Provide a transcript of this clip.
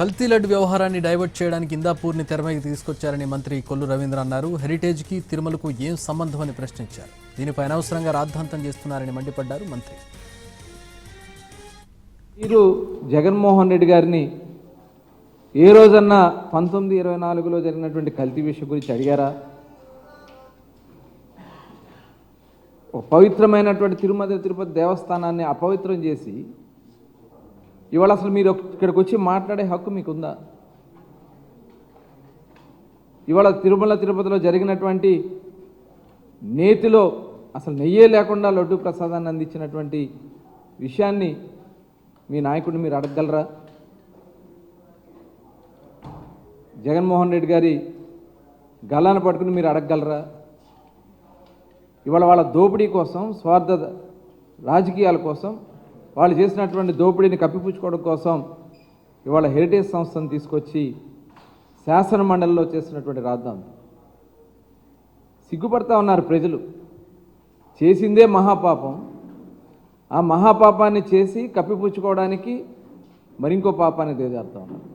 కల్తీ లడ్డు వ్యవహారాన్ని డైవర్ట్ చేయడానికి ఇందాపూర్ని తెరమీకి తీసుకొచ్చారని మంత్రి కొల్లు రవీంద్ర అన్నారు. హెరిటేజ్కి తిరుమలకు ఏం సంబంధం అని ప్రశ్నించారు. దీనిపై అనవసరంగా రాద్ధాంతం చేస్తున్నారని మండిపడ్డారు మంత్రి. మీరు జగన్మోహన్ రెడ్డి గారిని ఏ రోజన్నా 1924లో జరిగినటువంటి కల్తీ విషయం గురించి అడిగారా? ఒక పవిత్రమైనటువంటి తిరుమల తిరుపతి దేవస్థానాన్ని అపవిత్రం చేసి ఇవాళ అసలు మీరు ఇక్కడికి వచ్చి మాట్లాడే హక్కు మీకుందా? ఇవాళ తిరుమల తిరుపతిలో జరిగినటువంటి నేతిలో అసలు నెయ్యే లేకుండా లడ్డు ప్రసాదాన్ని అందించినటువంటి విషయాన్ని మీ నాయకుడిని మీరు అడగగలరా? జగన్మోహన్ రెడ్డి గారి గల్లాన్ని పట్టుకుని మీరు అడగగలరా? ఇవాళ వాళ్ళ దోపిడీ కోసం, స్వార్థ రాజకీయాల కోసం, వాళ్ళు చేసినటువంటి దోపిడీని కప్పిపుచ్చుకోవడం కోసం ఇవాళ హెరిటేజ్ సంస్థను తీసుకొచ్చి శాసన మండలిలో చేసినటువంటి రాద్ధాంతం. సిగ్గుపడతా ఉన్నారు ప్రజలు. చేసిందే మహాపాపం. ఆ మహాపాపాన్ని చేసి కప్పిపుచ్చుకోవడానికి మరింకో పాపాన్ని దిగజారుతా ఉన్నారు.